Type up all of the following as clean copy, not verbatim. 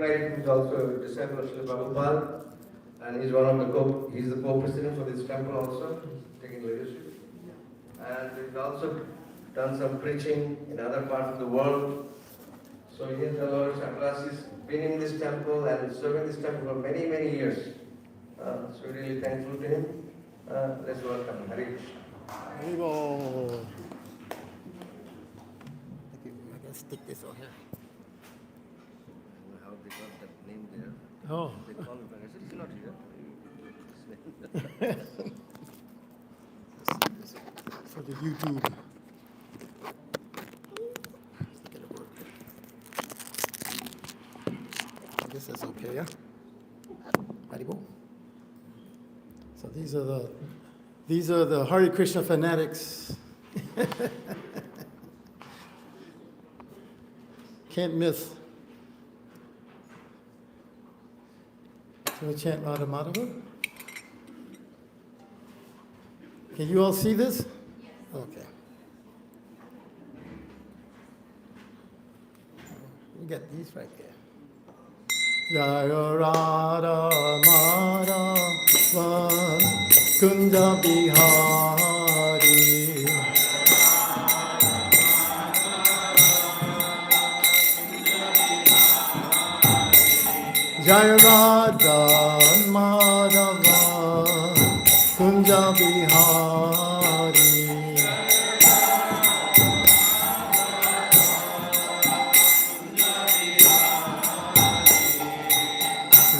Mahiti, who is also a disciple of Srila Prabhupada, and he's one of the he's the co-president for this temple also, taking leadership. And he's also done some preaching in other parts of the world. So he and the Lord Chakras has been in this temple and serving this temple for many, many years. So we're really thankful to him. Let's welcome Hare Krishna. Haribo. I can stick this on here. I don't know how they got that name there. Oh. They call him, I said, he's not here. For the YouTube. I guess that's okay, yeah? Haribo. So these are the Hare Krishna fanatics. Can't miss. So we chant Radha Madhava. Can you all see this? Yes. Okay. We got these right there. Jaya Radha Madhava Kunja Bihari Jaya Radha Madhava Kunja Bihari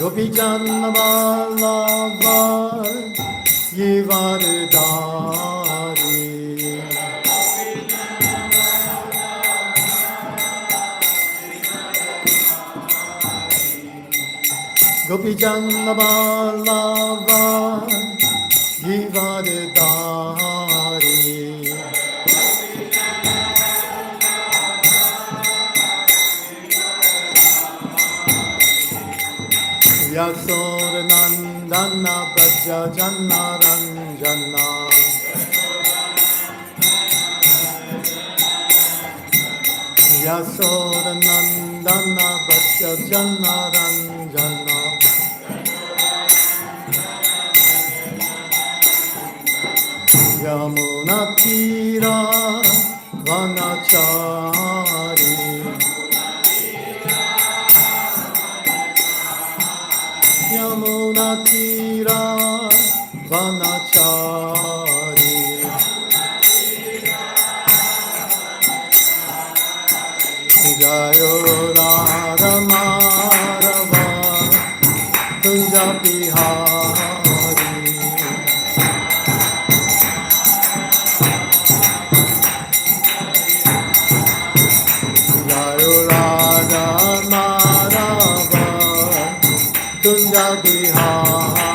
Gopi Janna Vallabha Givardhari Gopi Janna Vallabha Givardhari Yasur Nandana Braja Janna Ranjana Yasur Nandana Braja Janna Ranjana Yamuna Tira Vanachari Yamuna Tira Vanachari Jayo Radha Madhava Kunja Bihari Jayo Radha Madhava Kunja Bihari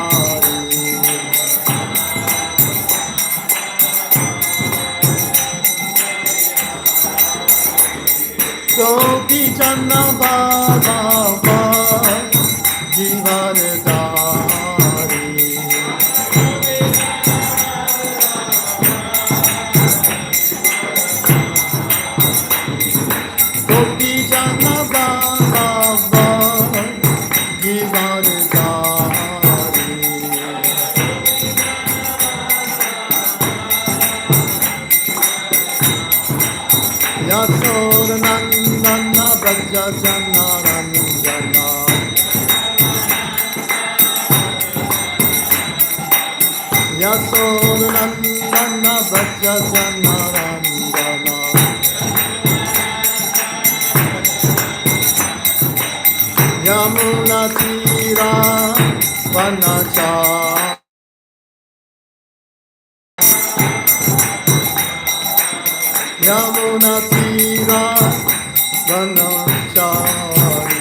Gopi Janna Vallabha Givardhari Gopi Janna Vallabha Givardhari Yasur Nandana Braja Janna Ranjana Yasur Nandana Braja Janna Ranjana Yamuna Tira Vanachari Yamuna Tira Vanachari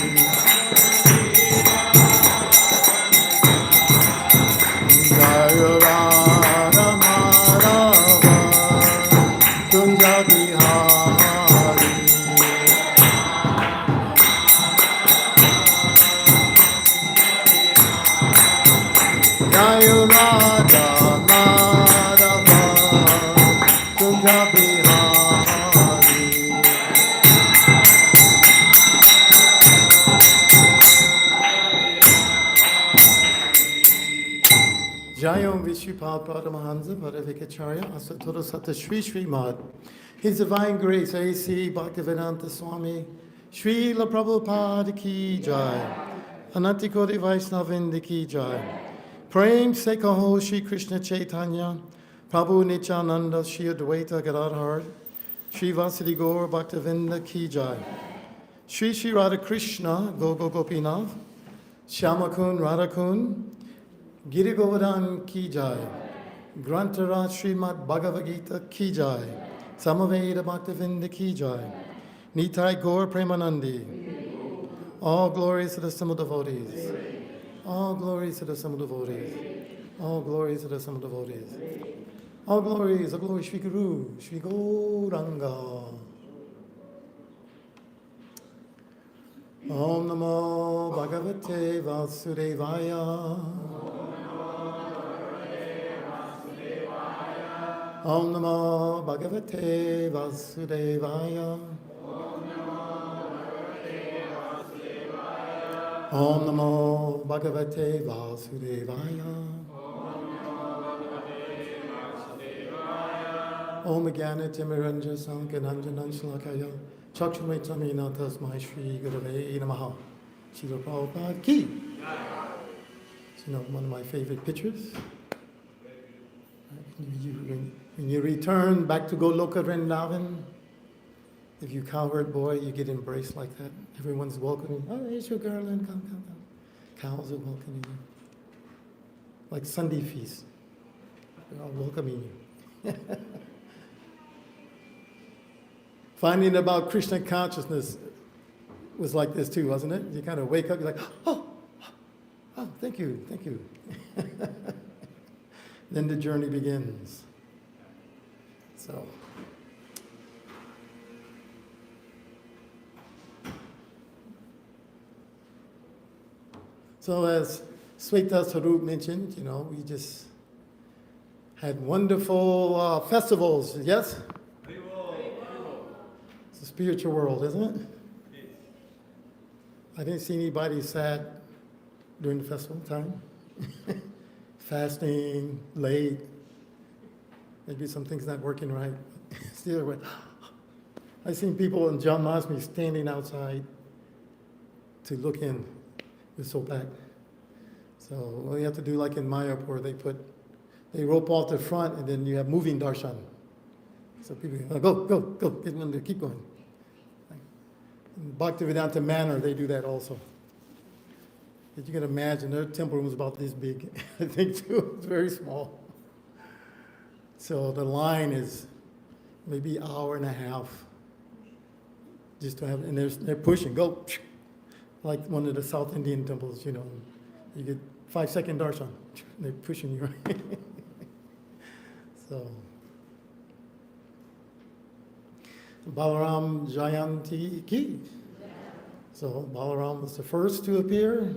Jaya Radha Madhava Kunja Bihari Jaya Radha Madhava Kunja Bihari Shipad Paramahansa Paravikacharya Asatura Sata Shri Srimad. His Divine Grace A.C. Bhaktivedanta Swami Srila Prabhupada Ki Jai. Anantikoti Vaisnavinda Ki Jai. Prem Se Kaho Shri Krishna Chaitanya Prabhu Nityananda Shri Advaita Gadadhar Shri Vasudi Gaur Bhaktivinda Ki Jai. Shri Shri Radha Krishna Gogo Gopinath Shyamakun Radhakun Giri Govardhan Ki Jai. Grantara Srimad Bhagavad Gita Ki Jai. Samaveda Bhaktivinda Ki Jai. Nitai Gaur Premanandi. All glories to the Simul devotees. All glories to the Simul devotees. All glories to the Simul devotees. All glories, all glory Shri Guru, Shri Gauranga. Om Namo Bhagavate Vasudevaya. Om Namo Bhagavate Vasudevaya. Om Namo Bhagavate Vasudevaya. Om Jnana Timiranja Sankananjanan Shalakaya Chakshame Tamina Tasmai Shri Gurave Namaha. Srila Prabhupada Ki. You know, one of my favorite pictures. When you return back to Goloka Vrindavan, if you cowherd boy, you get embraced like that. Everyone's welcoming. Oh, here's your girl, and come. Cows are welcoming you. Like Sunday feast. They're all welcoming you. Finding about Krishna consciousness was like this too, wasn't it? You kind of wake up, you're like, oh, thank you. Then the journey begins. So as Sweta Sarup mentioned, you know, we just had wonderful festivals, yes? It's a spiritual world, isn't it? I didn't see anybody sad during the festival time. Fasting, late. Maybe some things not working right. Still, I've seen people in John Masmi standing outside to look in. It's so packed. So what you have to do, like in Mayapur, they rope off the front, and then you have moving darshan. So people go, get in there, keep going. In Bhaktivedanta Manor, they do that also. But you can imagine their temple room is about this big, I think too. It's very small. So the line is maybe an hour and a half, just to have, and they're pushing, go. Like one of the South Indian temples, you know, you get 5-second darshan. They're pushing you. So, Balaram Jayanti Ki. So Balaram was the first to appear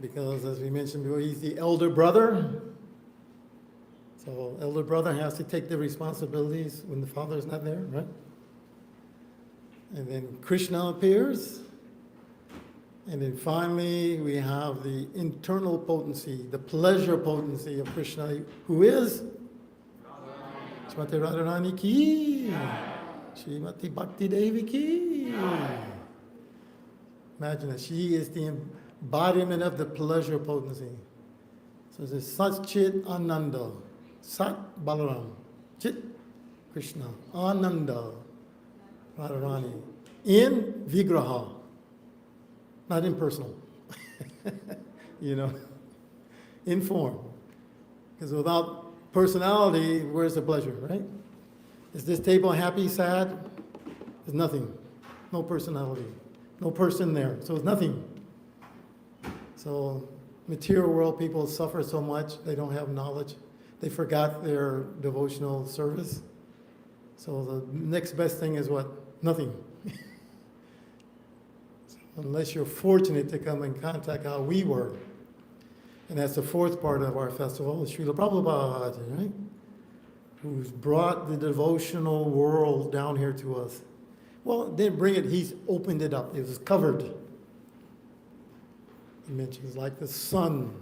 because, as we mentioned before, he's the elder brother. So elder brother has to take the responsibilities when the father is not there, right? And then Krishna appears. And then finally, we have the internal potency, the pleasure potency of Krishna, who is Srimati Radharani Ki, Srimati Bhakti Devi Ki. Imagine that she is the embodiment of the pleasure potency. So there's Sat Chit Ananda, Sat Balaram, Chit Krishna, Ananda Radharani, in Vigraha. Not impersonal, you know, in form. Because without personality, where's the pleasure, right? Is this table happy, sad? There's nothing. No personality. No person there. So it's nothing. So material world people suffer so much, they don't have knowledge. They forgot their devotional service. So the next best thing is what? Nothing. Unless you're fortunate to come in contact how we were. And that's the fourth part of our festival, is Srila Prabhupada, right? Who's brought the devotional world down here to us. Well, didn't bring it, he's opened it up. It was covered. He mentions like the sun.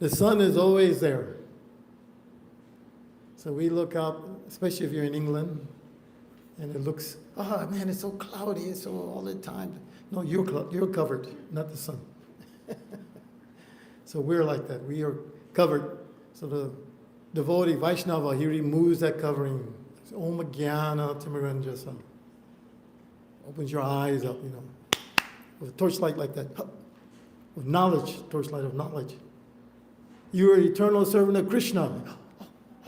The sun is always there. So we look up, especially if you're in England, and it looks, oh man, it's so cloudy, it's so all the time. No, you're covered, not the sun. So we're like that. We are covered. So the devotee Vaishnava, he removes that covering. Om Jnana Timiranja. Opens your eyes up, with a torchlight like that. With knowledge, torchlight of knowledge. You are eternal servant of Krishna.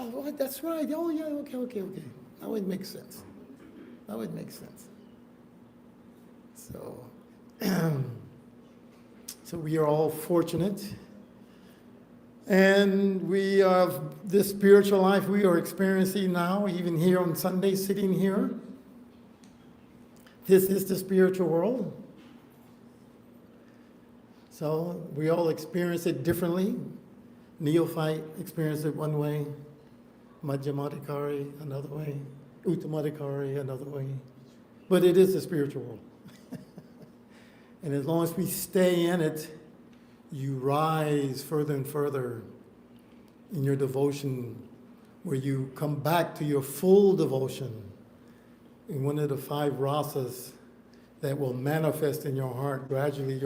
Oh, that's right. Oh, yeah, okay. That would make sense. So, so we are all fortunate. And we have this spiritual life we are experiencing now, even here on Sunday, sitting here. This is the spiritual world. So we all experience it differently. Neophyte experience it one way, Madhyamadikari another way, Uttamadikari another way. But it is the spiritual world. And as long as we stay in it, you rise further and further in your devotion, where you come back to your full devotion in one of the 5 rasas that will manifest in your heart gradually.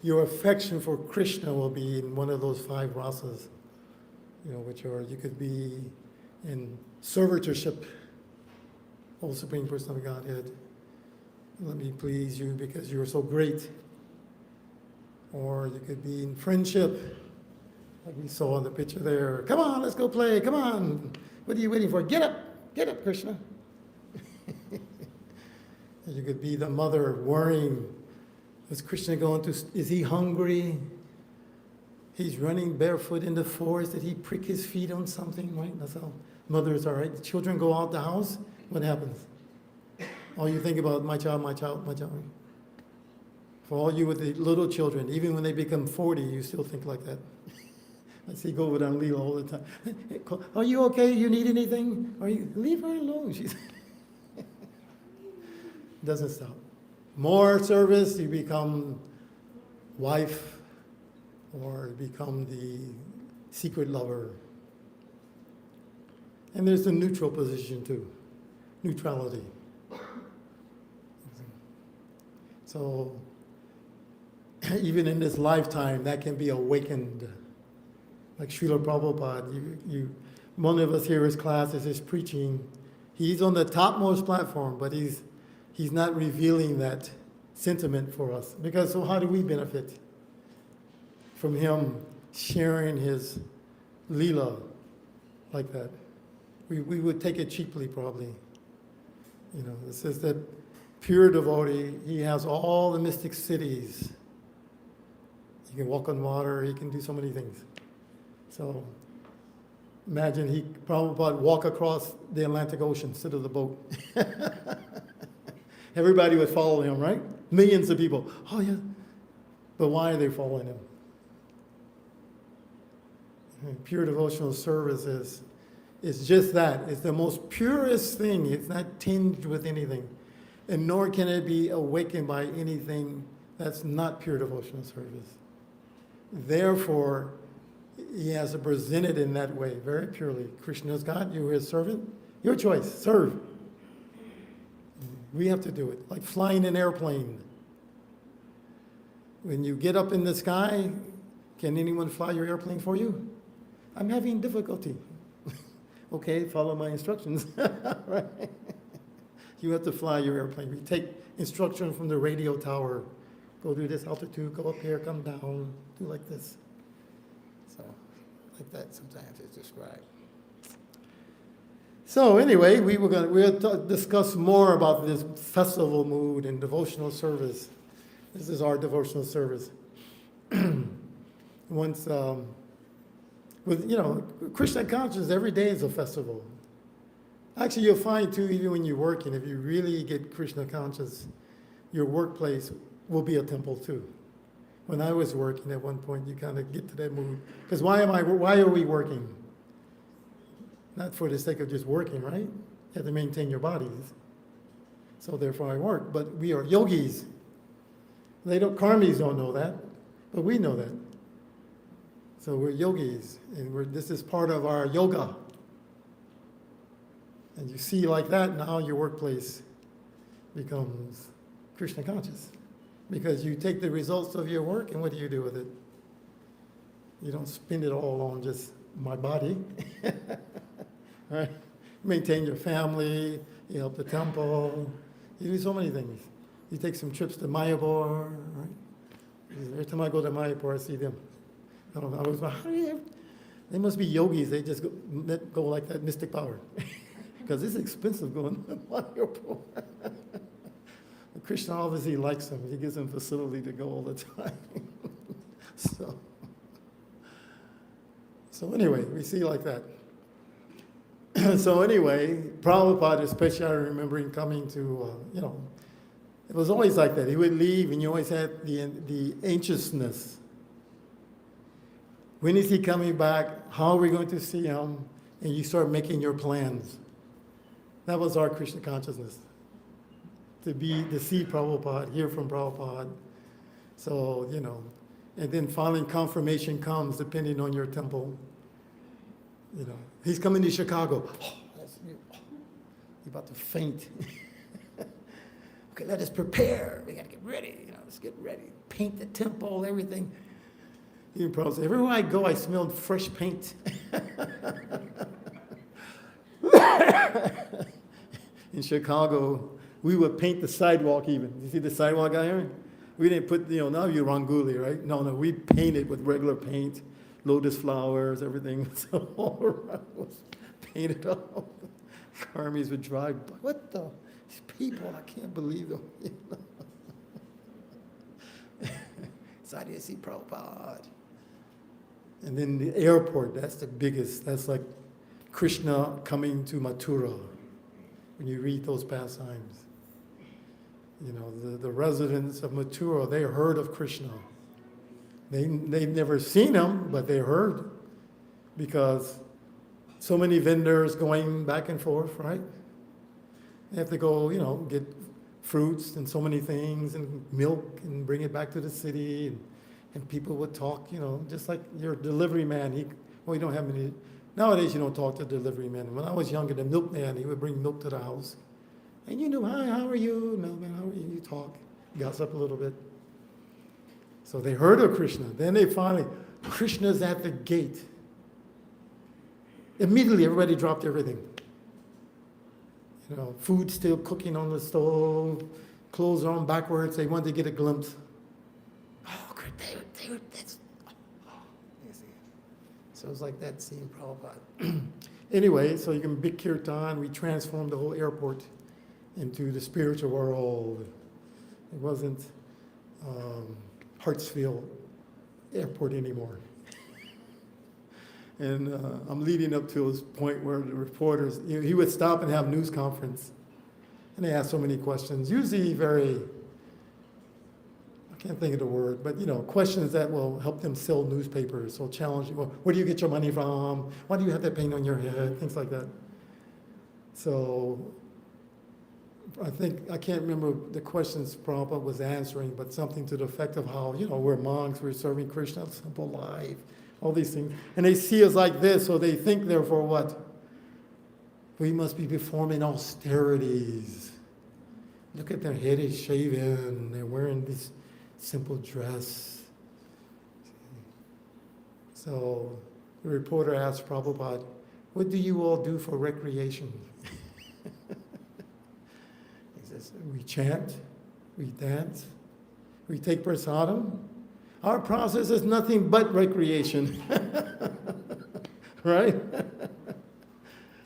Your affection for Krishna will be in one of those 5 rasas, which are, you could be in servitorship, O Supreme Person of Godhead. Let me please you because you are so great. Or you could be in friendship, like we saw in the picture there. Come on, let's go play. Come on. What are you waiting for? Get up, Krishna. You could be the mother worrying. Is Krishna going to, is he hungry? He's running barefoot in the forest. Did he prick his feet on something, right? That's how mothers are, right? The children go out the house. What happens? All you think about, my child, my child, my child. For all you with the little children, even when they become 40, you still think like that. I see go over down Leela all the time. Are you okay? You need anything? Leave her alone. She's doesn't stop. More service, you become wife or become the secret lover. And there's the neutral position too, neutrality. So even in this lifetime, that can be awakened. Like Srila Prabhupada, one of us here, his classes, is preaching. He's on the topmost platform, but he's not revealing that sentiment for us. Because so how do we benefit from him sharing his Leela like that? We would take it cheaply probably. It says that pure devotee, he has all the mystic cities. He can walk on water, he can do so many things. So imagine he Prabhupada walk across the Atlantic Ocean instead of the boat. Everybody would follow him, right? Millions of people. Oh yeah. But why are they following him? Pure devotional service is just that. It's the most purest thing. It's not tinged with anything. And nor can it be awakened by anything that's not pure devotional service. Therefore, he has to present it in that way, very purely. Krishna is God, you are his servant. Your choice, serve. We have to do it, like flying an airplane. When you get up in the sky, can anyone fly your airplane for you? I'm having difficulty. Okay, follow my instructions. Right? You have to fly your airplane. You take instruction from the radio tower. Go do this altitude, go up here, come down, do like this. So, like that sometimes it's described. So anyway, we'll discuss more about this festival mood and devotional service. This is our devotional service. Once, Krishna consciousness, every day is a festival. Actually, you'll find too, even when you're working, if you really get Krishna conscious, your workplace will be a temple too. When I was working at one point, you kind of get to that mood. Because why are we working? Not for the sake of just working, right? You have to maintain your bodies. So therefore I work. But we are yogis. Karmis don't know that, but we know that. So we're yogis, and this is part of our yoga. And you see like that, now your workplace becomes Krishna conscious. Because you take the results of your work and what do you do with it? You don't spend it all on just my body. Right? Maintain your family, you help the temple, you do so many things. You take some trips to Mayapur, right? Every time I go to Mayapur, I see them. I don't know, I was like, how do you have? They must be yogis, they just go like that, mystic power. Because it's expensive going to Mayapur. Krishna obviously likes them. He gives them facility to go all the time. So anyway, we see like that. So anyway, Prabhupada especially, I remember him coming to, it was always like that. He would leave and you always had the anxiousness. When is he coming back? How are we going to see him? And you start making your plans. That was our Krishna consciousness. To see Prabhupada, hear from Prabhupada. So, and then finally confirmation comes depending on your temple. He's coming to Chicago. Oh, you're about to faint. Okay, let us prepare. We got to get ready. Let's get ready. Paint the temple, everything. Even Prabhupada said, everywhere I go, I smelled fresh paint. In Chicago, we would paint the sidewalk even. You see the sidewalk out here? We didn't put, now you Rangoli, right? No, we painted with regular paint, lotus flowers, everything. So all around was painted up. Armies would drive by. What the? These people, I can't believe them. Excited to see Prabhupada. And then the airport, that's the biggest. That's like Krishna coming to Mathura. When you read those pastimes. The residents of Mathura, they heard of Krishna. They've never seen him, but they heard. Because so many vendors going back and forth, right? They have to go, get fruits and so many things and milk and bring it back to the city. And people would talk, just like your delivery man. You don't have many. Nowadays, you don't talk to delivery men. When I was younger, the milkman, he would bring milk to the house. And hi, how are you? Milkman, how are you? You talk, gossip a little bit. So they heard of Krishna. Then they finally, Krishna's at the gate. Immediately, everybody dropped everything. Food still cooking on the stove, clothes on backwards. They wanted to get a glimpse. Oh, that's. So it was like that seeing Prabhupada. Anyway, so you can big kirtan, we transformed the whole airport into the spiritual world. It wasn't Hartsfield Airport anymore. And I'm leading up to this point where the reporters, he would stop and have news conference. And they ask so many questions, usually very, I can't think of the word, but questions that will help them sell newspapers. So challenging, well, where do you get your money from? Why do you have that paint on your head? Things like that. So I can't remember the questions Prabhupada was answering, but something to the effect of how, we're monks, we're serving Krishna, simple life, all these things. And they see us like this, so they think therefore what? We must be performing austerities. Look at their head is shaven, they're wearing this simple dress. So the reporter asked Prabhupada, what do you all do for recreation? He says, we chant, we dance, we take prasadam. Our process is nothing but recreation. Right?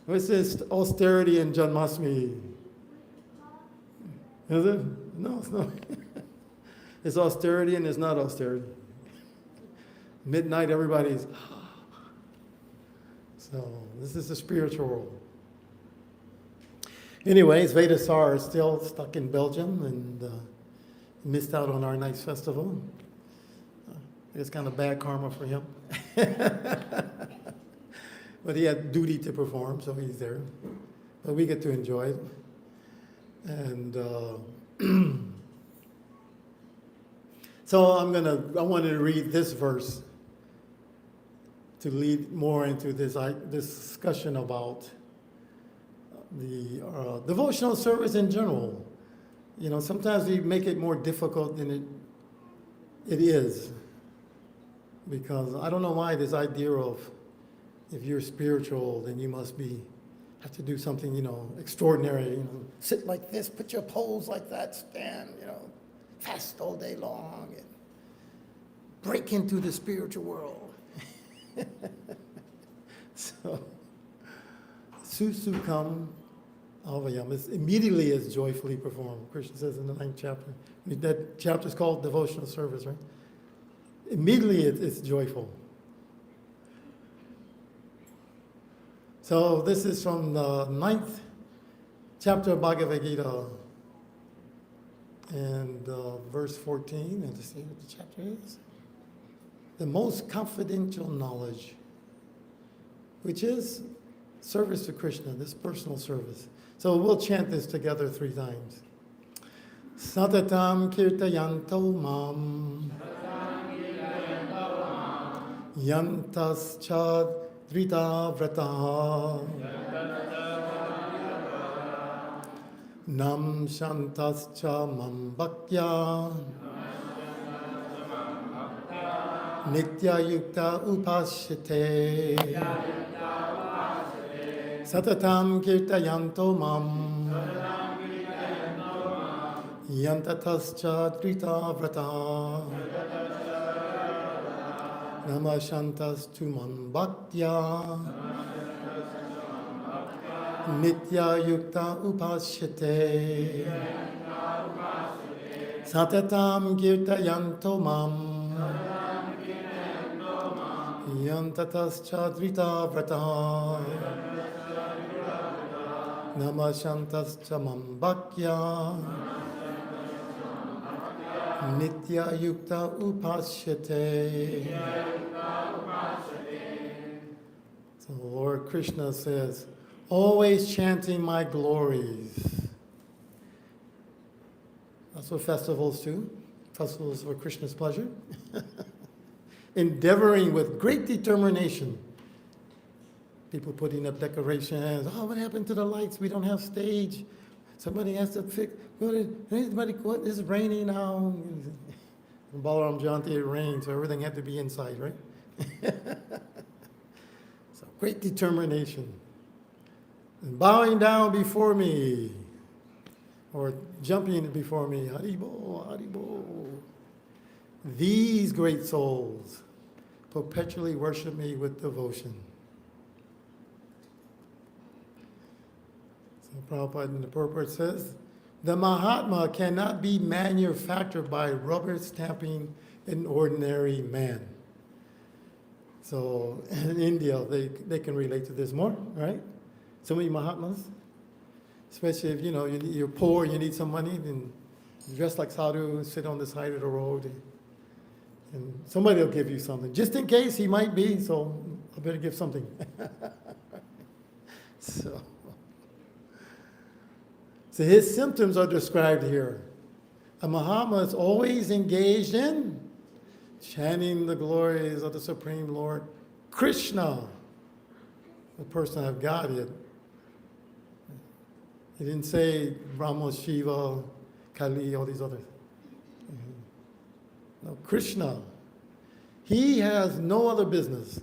What's this austerity in Janmashtami? Is it? No, it's not. It's austerity and it's not austerity. Midnight, everybody's. So this is the spiritual world. Anyways, Vedasar is still stuck in Belgium and missed out on our nice festival. It's kind of bad karma for him. But he had duty to perform, so he's there. But we get to enjoy it. And so I wanted to read this verse to lead more into this discussion about the devotional service in general. Sometimes we make it more difficult than it is. Because I don't know why this idea of if you're spiritual, then you must have to do something, extraordinary. Sit like this, put your poles like that, stand, fast all day long, and break into the spiritual world. So, Susukam Avayam is immediately is joyfully performed. Krishna says in the 9th chapter. That chapter is called Devotional Service, right? Immediately it's joyful. So this is from the 9th chapter of Bhagavad Gita and verse 14. And to see what the chapter is. The most confidential knowledge, which is service to Krishna, this personal service. So we'll chant this together 3 times. Satatam kirtayanto mam yantas chad drita vrata nam shantas cha mam bhaktya nitya yukta upashyate satatam kirtayanto mam yantatascha drita vrata namashantas tumam bhaktya nitya yukta upasyate satatam kirtayanto mam yantatascha drita vrata namashantascha mam bhaktya nitya yukta upasyate. So Lord Krishna says, always chanting my glories. That's what festivals do. Festivals for Krishna's pleasure. Endeavoring with great determination. People putting up decorations. Oh, what happened to the lights? We don't have stage. Somebody has to fix. What is raining now? In Balaram Jayanti it rained, so everything had to be inside, right? So great determination. And bowing down before me, or jumping before me, Haribo, Haribo. These great souls perpetually worship me with devotion. So Prabhupada in the purport says, the Mahatma cannot be manufactured by rubber stamping an ordinary man. So in India, they can relate to this more, right? So many Mahatmas, especially if you're poor, you need some money, then you dress like sadhu, sit on the side of the road, and somebody will give you something. Just in case he might be, so I better give something. So his symptoms are described here. A Mahatma is always engaged in chanting the glories of the Supreme Lord Krishna, the person of Godhead. He didn't say Brahma, Shiva, Kali, all these others. No, Krishna. He has no other business.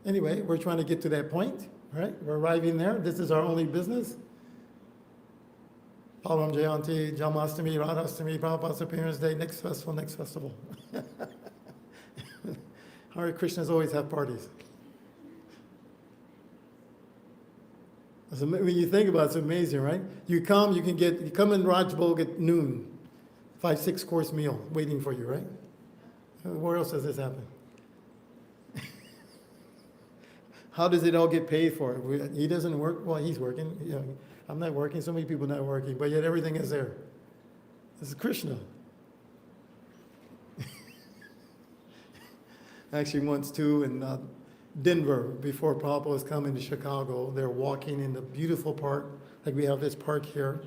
Anyway, we're trying to get to that point, right? We're arriving there. This is our only business. Balaram Jayanti, Janmashtami, Radhastami, Prabhupada's Appearance Day, next festival. Hare Krishnas always have parties. So when you think about it, it's amazing, right? You come in Rajbog at noon, 5-6 course meal waiting for you, right? Where else does this happen? How does it all get paid for? He doesn't work. Well, he's working. I'm not working. So many people not working, but yet everything is there. This is Krishna. Actually, once too in Denver, before Prabhupada was coming to Chicago, they're walking in the beautiful park, like we have this park here.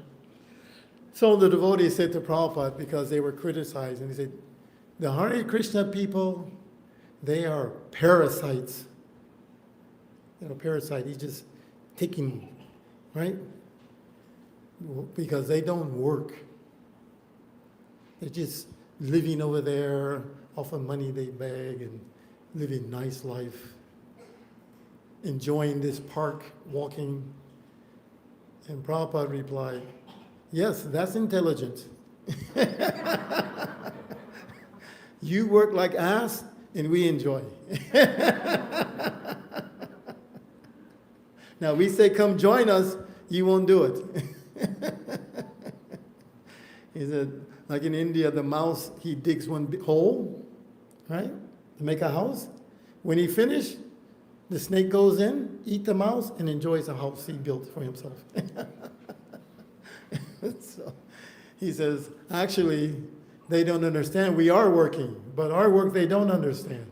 So the devotees said to Prabhupada, because they were criticized, and he said, the Hare Krishna people, they are parasites. Parasite, he's just taking right? Because they don't work. They're just living over there off of money they beg and living nice life, enjoying this park, walking. And Prabhupada replied, yes, that's intelligent. You work like ass and we enjoy. Now we say, come join us, you won't do it. He said, like in India, the mouse, he digs one big hole, right, to make a house. When he finished, the snake goes in, eat the mouse, and enjoys the house he built for himself. So he says, actually, they don't understand. We are working, but our work they don't understand.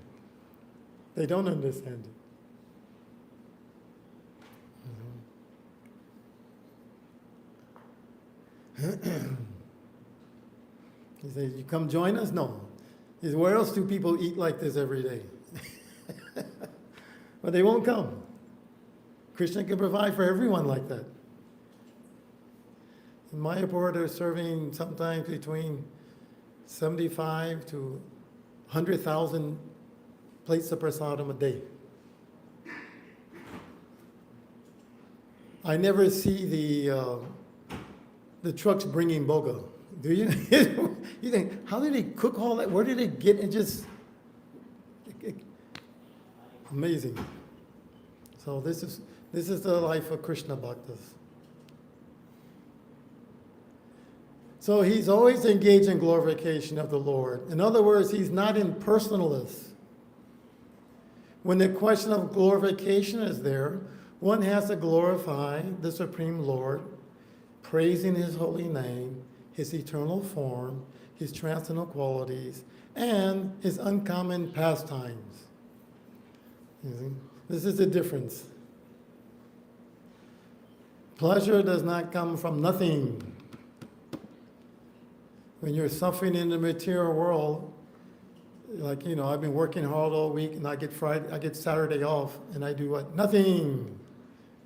They don't understand it. He says, you come join us? No. He says, where else do people eat like this every day? But they won't come. Krishna can provide for everyone like that. In Mayapur, they're serving sometimes between 75 to 100,000 plates of prasadam a day. I never see the trucks bringing boga. Do you? You think, how did they cook all that? Where did they get it? Just amazing. So this is the life of Krishna Bhaktas. So he's always engaged in glorification of the Lord. In other words, he's not impersonalist. When the question of glorification is there, one has to glorify the Supreme Lord, praising his holy name, his eternal form, his transcendental qualities, and his uncommon pastimes. You see? This is the difference. Pleasure does not come from nothing. When you're suffering in the material world, like, I've been working hard all week and I get Saturday off and I do what? Nothing.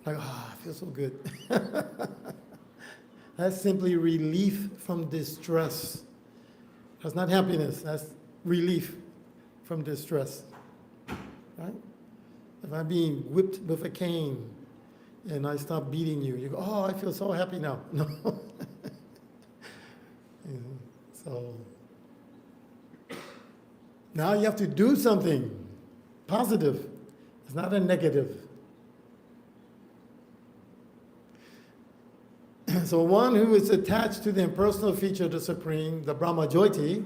Like, I feel so good. That's simply relief from distress. That's not happiness, that's relief from distress. Right? If I'm being whipped with a cane and I stop beating you, you go, oh, I feel so happy now. No. So now you have to do something positive. It's not a negative. So one who is attached to the impersonal feature of the Supreme, the Brahma Jyoti,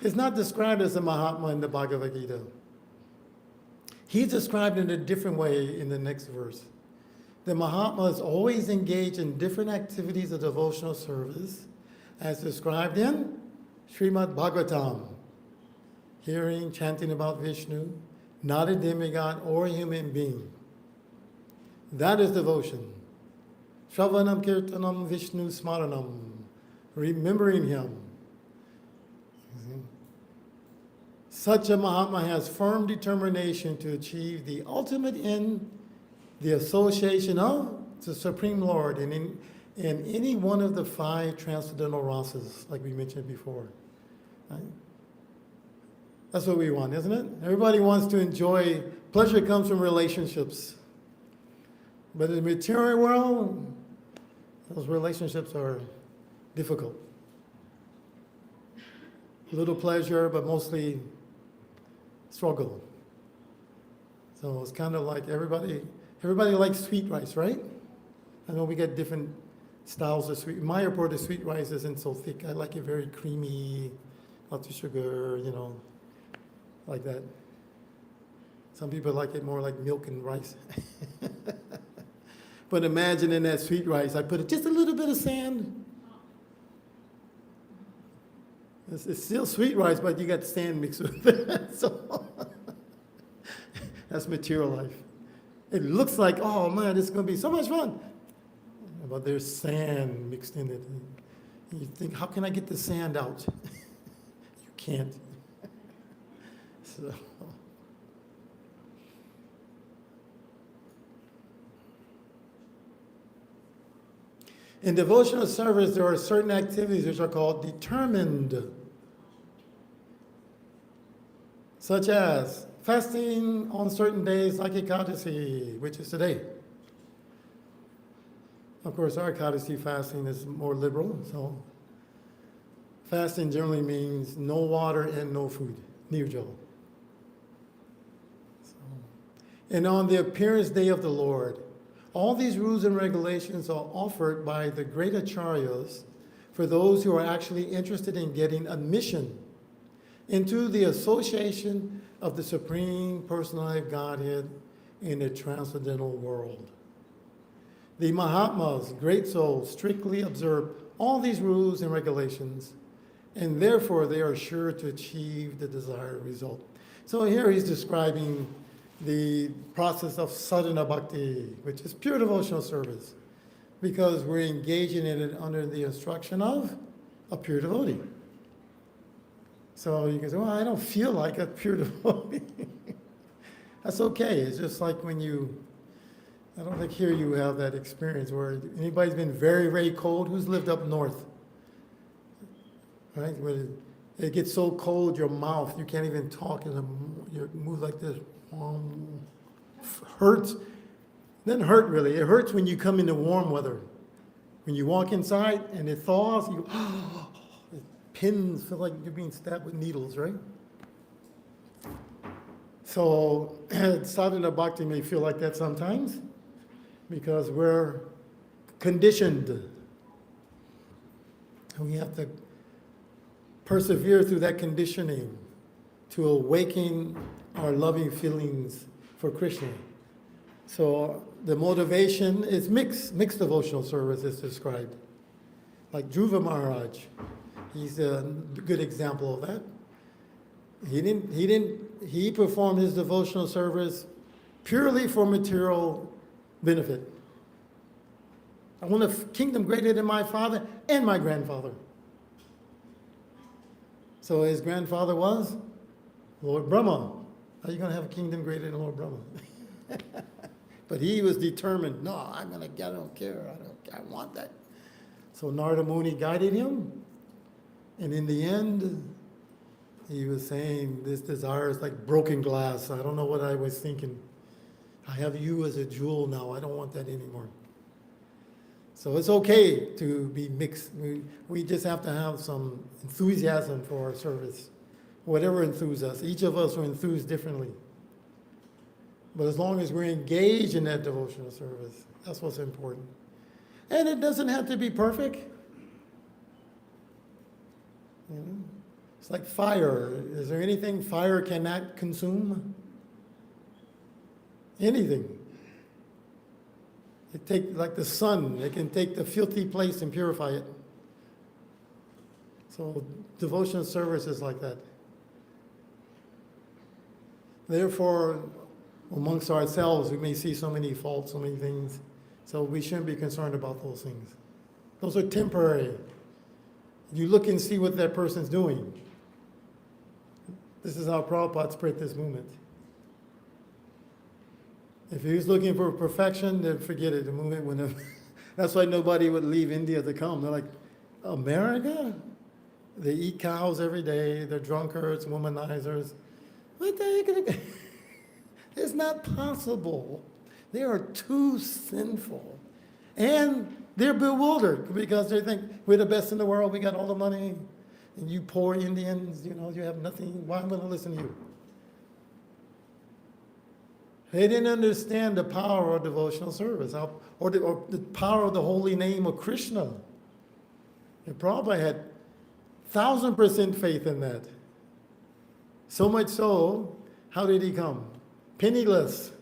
is not described as a Mahatma in the Bhagavad Gita. He's described in a different way in the next verse. The Mahatma is always engaged in different activities of devotional service, as described in Srimad Bhagavatam, hearing, chanting about Vishnu, not a demigod or a human being. That is devotion. Shravanam Kirtanam Vishnu Smaranam, remembering him. Such a Mahatma has firm determination to achieve the ultimate end, the association of the Supreme Lord in any one of the 5 transcendental rasas, like we mentioned before. Right? That's what we want, isn't it? Everybody wants to enjoy, pleasure comes from relationships. But in the material world, those relationships are difficult. Little pleasure, but mostly struggle. So it's kind of like everybody likes sweet rice, right? I know we get different styles of sweet. In Mayapur, the sweet rice isn't so thick. I like it very creamy, lots of sugar, like that. Some people like it more like milk and rice. But imagine in that sweet rice, I put just a little bit of sand. It's still sweet rice, but you got sand mixed with it. So that's material life. It looks like, oh man, this is going to be so much fun. But there's sand mixed in it. And you think, how can I get the sand out? You can't. So. In devotional service, there are certain activities which are called determined, such as fasting on certain days like Ekadasi, which is today. Of course, our Ekadasi fasting is more liberal, so fasting generally means no water and no food, nirjala. And on the appearance day of the Lord, all these rules and regulations are offered by the great acharyas for those who are actually interested in getting admission into the association of the Supreme Personality of Godhead in the transcendental world. The Mahatmas, great souls, strictly observe all these rules and regulations, and therefore they are sure to achieve the desired result. So here he's describing the process of sadhana bhakti, which is pure devotional service, because we're engaging in it under the instruction of a pure devotee. So you can say, well, I don't feel like a pure devotee. That's okay. It's just like when I don't think here you have that experience where anybody's been very, very cold. Who's lived up north? Right? When it gets so cold, your mouth, you can't even talk, and you move like this. Hurts. Doesn't hurt really. It hurts when you come into warm weather. When you walk inside and it thaws, you go, pins feel like you're being stabbed with needles, right? So sadhana bhakti may feel like that sometimes because we're conditioned. We have to persevere through that conditioning to awaken our loving feelings for Krishna. So the motivation is mixed devotional service is described. Like Dhruva Maharaj, he's a good example of that. He performed his devotional service purely for material benefit. I want a kingdom greater than my father and my grandfather. So his grandfather was Lord Brahma. How are you going to have a kingdom greater than Lord Brahma? But he was determined, no, I don't care. I want that. So Narada Muni guided him. And in the end, he was saying, this desire is like broken glass. I don't know what I was thinking. I have you as a jewel now. I don't want that anymore. So it's okay to be mixed. We just have to have some enthusiasm for our service. Whatever enthuses us. Each of us are enthused differently. But as long as we're engaged in that devotional service, that's what's important. And it doesn't have to be perfect. You know? It's like fire. Is there anything fire cannot consume? Anything. It take like the sun, it can take the filthy place and purify it. So devotional service is like that. Therefore, amongst ourselves, we may see so many faults, so many things. So we shouldn't be concerned about those things. Those are temporary. You look and see what that person's doing. This is how Prabhupada spread this movement. If he was looking for perfection, then forget it. The movement wouldn't have. That's why nobody would leave India to come. They're like, America? They eat cows every day. They're drunkards, womanizers. What the heck? It's not possible. They are too sinful. And they're bewildered because they think we're the best in the world. We got all the money. And you poor Indians, you have nothing. Why am I going to listen to you? They didn't understand the power of devotional service or the power of the holy name of Krishna. And Prabhupada had 1,000% faith in that. So much so, how did he come? Penniless.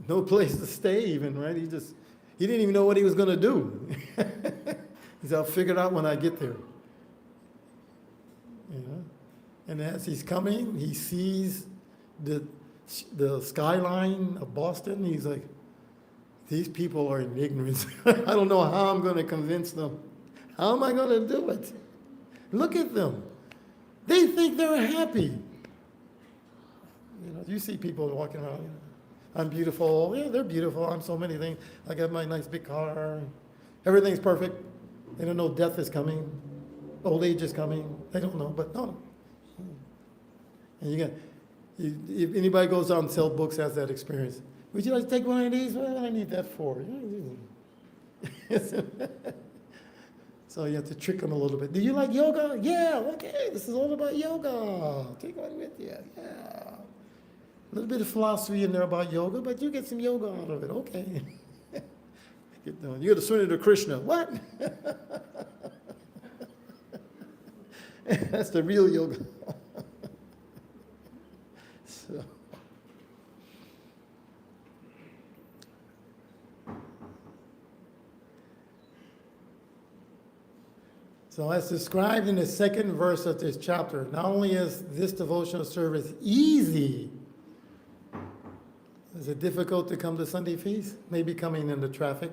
No place to stay even, right? He didn't even know what he was going to do. He said, I'll figure it out when I get there. And as he's coming, he sees the skyline of Boston. He's like, these people are in ignorance. I don't know how I'm going to convince them. How am I going to do it? Look at them. They think they're happy. You see people walking around, I'm beautiful. Yeah, they're beautiful. I'm so many things. I got my nice big car. Everything's perfect. They don't know death is coming, old age is coming. They don't know, but no. And if anybody goes out and sells books, has that experience. Would you like to take one of these? What do I need that for? So you have to trick them a little bit. Do you like yoga? Yeah, okay, this is all about yoga. Take one with you, yeah. A little bit of philosophy in there about yoga, but you get some yoga out of it, okay. You got to surrender to Krishna. What? That's the real yoga. So as described in the second verse of this chapter, not only is this devotional service easy, is it difficult to come to Sunday feast? Maybe coming in the traffic,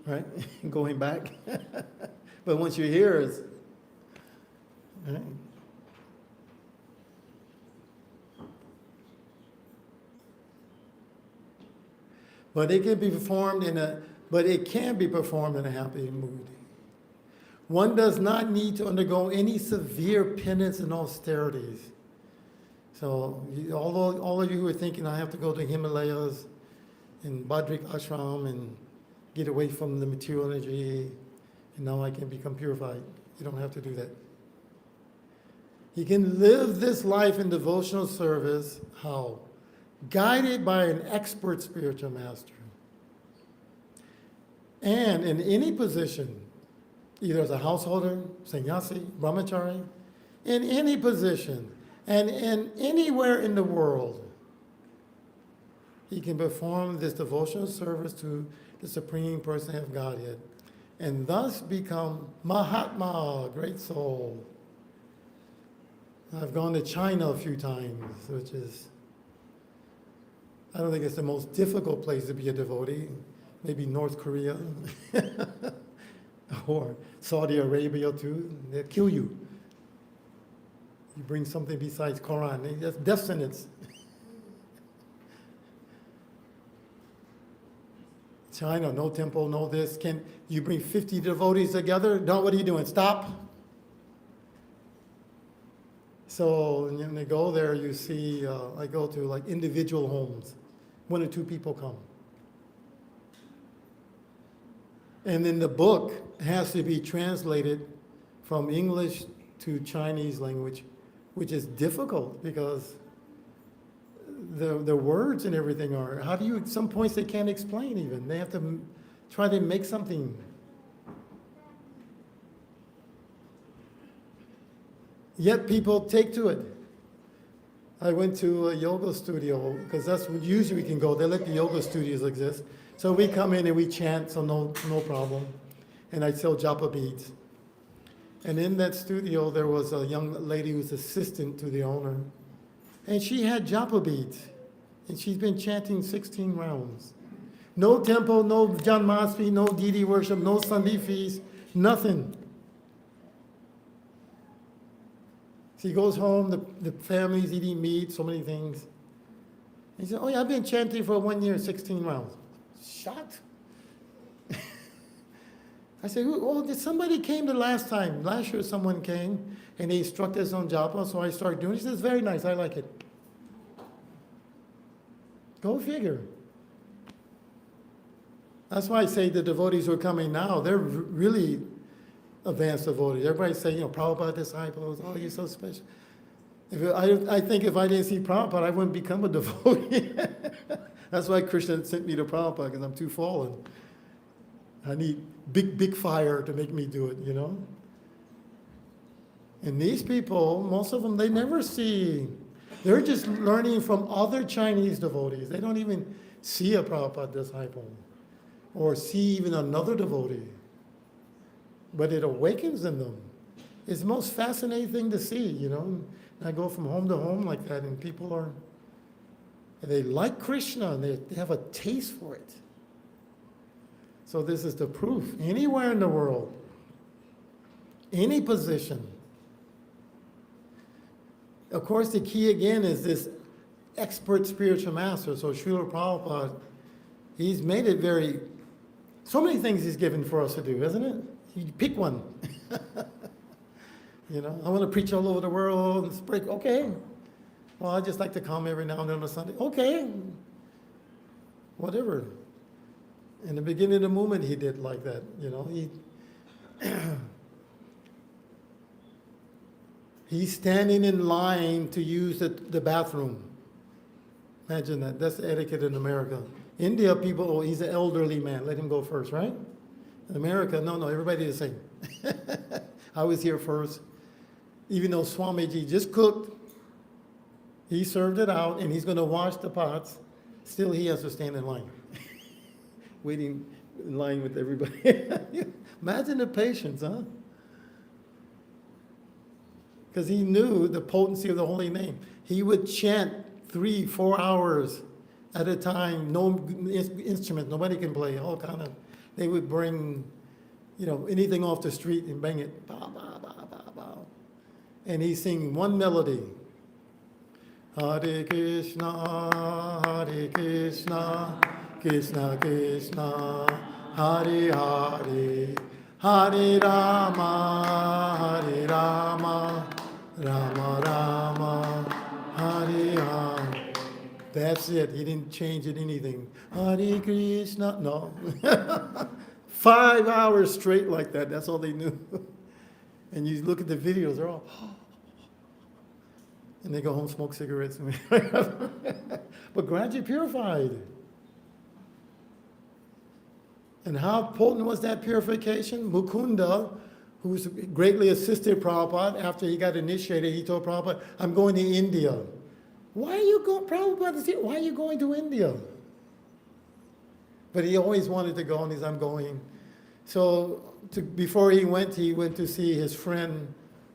right? Going back. But once you're here, it's... Right? But it can be performed in a happy mood. One does not need to undergo any severe penance and austerities. So all of you who are thinking, I have to go to Himalayas and Badrik Ashram and get away from the material energy, and now I can become purified. You don't have to do that. You can live this life in devotional service, how? Guided by an expert spiritual master. And in any position, either as a householder, sannyasi, brahmachari, in any position, and in anywhere in the world, he can perform this devotional service to the Supreme Person of Godhead, and thus become Mahatma, great soul. I've gone to China a few times, which is, I don't think it's the most difficult place to be a devotee. Maybe North Korea or Saudi Arabia too. They'll kill you. You bring something besides Quran, that's death sentence. China, no temple, no this. Can you bring 50 devotees together? No, what are you doing? Stop. So when you go there, you see, I go to like individual homes. 1 or 2 people come. And then the book has to be translated from English to Chinese language, which is difficult because the words and everything are, how do you, at some points they can't explain even. They have to try to make something. Yet people take to it. I went to a yoga studio because that's what usually we can go. They let the yoga studios exist. So we come in and we chant, so no problem. And I sell japa beads. And in that studio, there was a young lady who was assistant to the owner. And she had japa beads. And she's been chanting 16 rounds. No temple, no Janmashtami, no deity worship, no Sunday feast, nothing. She goes home, the family's eating meat, so many things. And she said, oh yeah, I've been chanting for 1 year, 16 rounds. Shot? I said, did somebody came the last time? Last year someone came and they instructed us on japa, so I started doing it. She says, very nice, I like it. Go figure. That's why I say the devotees who are coming now, they're really advanced devotees. Everybody say, Prabhupada disciples, oh, you're so special. I think if I didn't see Prabhupada, I wouldn't become a devotee. That's why Krishna sent me to Prabhupada, because I'm too fallen. I need big fire to make me do it, And these people, most of them, they never see. They're just learning from other Chinese devotees. They don't even see a Prabhupada disciple or see even another devotee. But it awakens in them. It's the most fascinating thing to see, And I go from home to home like that, and people they like Krishna, and they have a taste for it. So this is the proof. Anywhere in the world, any position. Of course, the key again is this expert spiritual master. So Srila Prabhupada, he's made it very So many things he's given for us to do, isn't it? You pick one. You know, I want to preach all over the world and spread. Okay. Well, I just like to come every now and then on a Sunday. Okay. Whatever. In the beginning of the movement, he did like that. You know, he's standing in line to use the bathroom. Imagine that. That's the etiquette in America. India, people, oh, he's an elderly man. Let him go first, right? In America, no, everybody the same. I was here first. Even though Swamiji just cooked, he served it out, and he's going to wash the pots. Still, he has to stand in line, waiting in line with everybody. Imagine the patience, huh? Because he knew the potency of the holy name. He would chant 3-4 hours at a time, no instrument, nobody can play, all kind of. They would bring, you know, anything off the street and bang it, bow, bow, bow, bow, bow. And he sing one melody. Hare Krishna, Krishna Krishna, Hare Hare, Hare Rama, Rama Rama, Hare Hare. That's it. He didn't change it anything. Hare Krishna, no. 5 hours straight like that. That's all they knew. And you look at the videos, they're all, and they go home, smoke cigarettes. But gradually purified. And how potent was that purification? Mukunda, who greatly assisted Prabhupada, after he got initiated, he told Prabhupada, I'm going to India. Why are you going, Prabhupada, why are you going to India? But he always wanted to go, and he said, I'm going. So before he went to see his friend,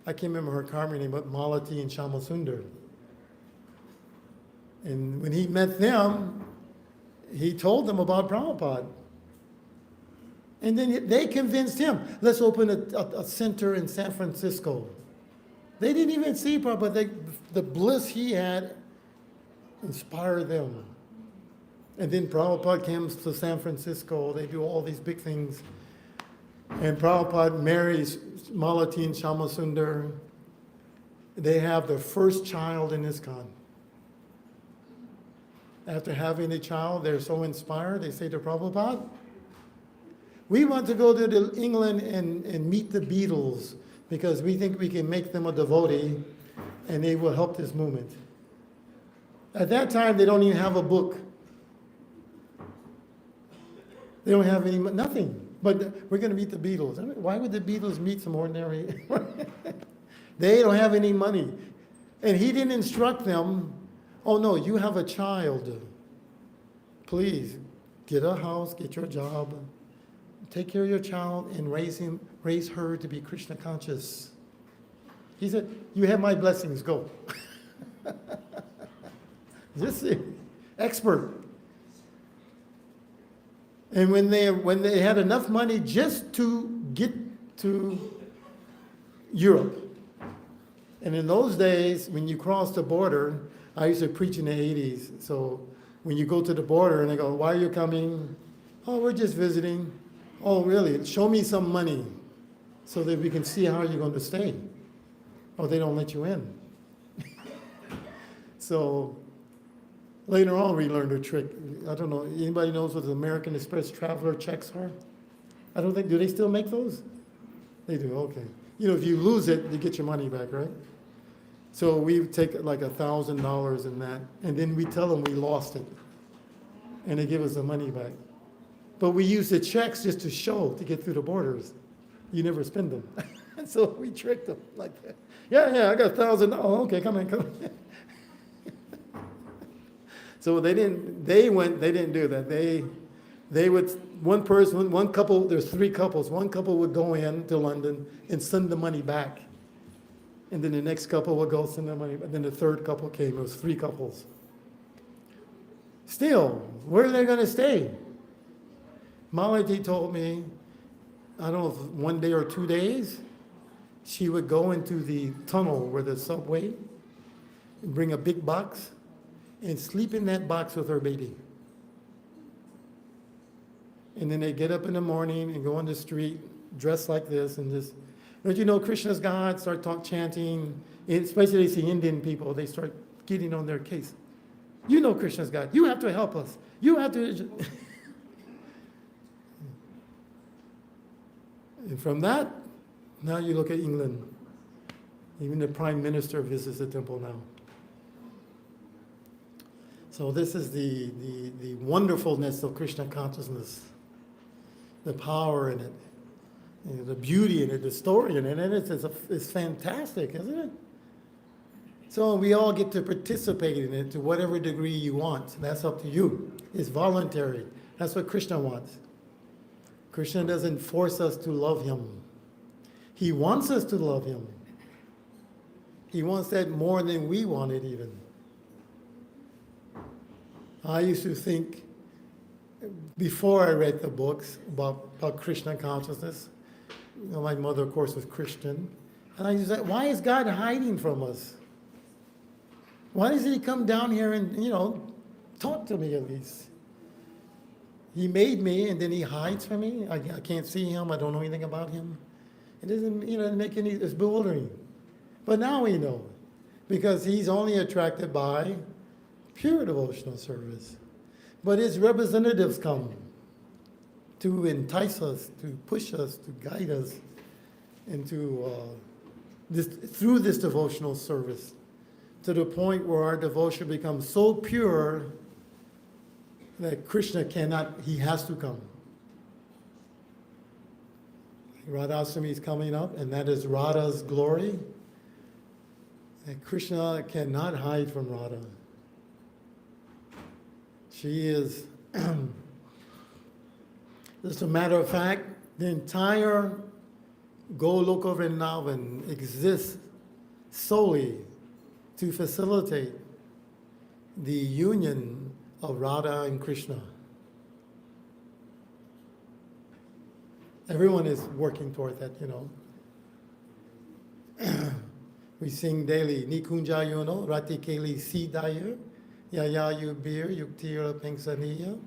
I can't remember her Karma name, but Mahiti and Shamasundar. And when he met them, he told them about Prabhupada. And then they convinced him, let's open a center in San Francisco. They didn't even see Prabhupada. The bliss he had inspired them. And then Prabhupada comes to San Francisco. They do all these big things. And Prabhupada marries Mahiti and Shamasundar. They have their first child in ISKCON. After having a child, they're so inspired, they say to Prabhupada, we want to go to England and meet the Beatles because we think we can make them a devotee and they will help this movement. At that time, they don't even have a book. They don't have nothing. But we're going to meet the Beatles. I mean, why would the Beatles meet some ordinary? They don't have any money. And he didn't instruct them, oh no, you have a child. Please, get a house, get your job, take care of your child, and raise her to be Krishna conscious. He said, you have my blessings, go. Just expert. And when they had enough money just to get to Europe, and in those days, when you cross the border, I used to preach in the 80s, so when you go to the border and they go, why are you coming? Oh, we're just visiting. Oh, really? Show me some money so that we can see how you're going to stay. Oh, they don't let you in. So later on, we learned a trick. I don't know, anybody knows what the American Express traveler checks are? I don't think, do they still make those? They do, okay. You know, if you lose it, you get your money back, right? So we take like $1,000 in that, and then we tell them we lost it. And they give us the money back. But we use the checks just to show, to get through the borders. You never spend them. And so we tricked them like that. Yeah, I got $1,000. Oh, okay, come in. So they didn't do that. They would, one couple, there's 3 couples. One couple would go in to London and send the money back. And then the next couple would go send the money back. Then the third couple came. It was 3 couples. Still, where are they going to stay? Mahiti told me, I don't know if 1 day or 2 days, she would go into the tunnel where the subway, and bring a big box, and sleep in that box with her baby. And then they get up in the morning and go on the street dressed like this and just, don't you know Krishna's God? Start chanting. Especially they see Indian people, they start getting on their case. You know Krishna's God. You have to help us. You have to. And from that, now you look at England. Even the Prime Minister visits the temple now. So this is the wonderfulness of Krishna consciousness, the power in it, the beauty in it, the story in it, and it's fantastic, isn't it? So we all get to participate in it to whatever degree you want. That's up to you. It's voluntary. That's what Krishna wants. Krishna doesn't force us to love him. He wants us to love him. He wants that more than we want it even. I used to think, before I read the books about Krishna consciousness, you know, my mother, of course, was Christian, and I used to say, why is God hiding from us? Why doesn't he come down here and, you know, talk to me at least? He made me, and then he hides from me. I can't see him. I don't know anything about him. It doesn't, you know, make any, it's bewildering. But now we know, because he's only attracted by pure devotional service. But his representatives come to entice us, to push us, to guide us into through this devotional service, to the point where our devotion becomes so pure that Krishna cannot, he has to come. Radharani is coming up, and that is Radha's glory. And Krishna cannot hide from Radha. She is, as a matter of fact, the entire Goloka Vrindavan exists solely to facilitate the union of Radha and Krishna. Everyone is working toward that, you know. We sing daily, Nikunja Yono, Rati Keli Sidaya, Yaya Yubir, Yuktira Pengsaniya,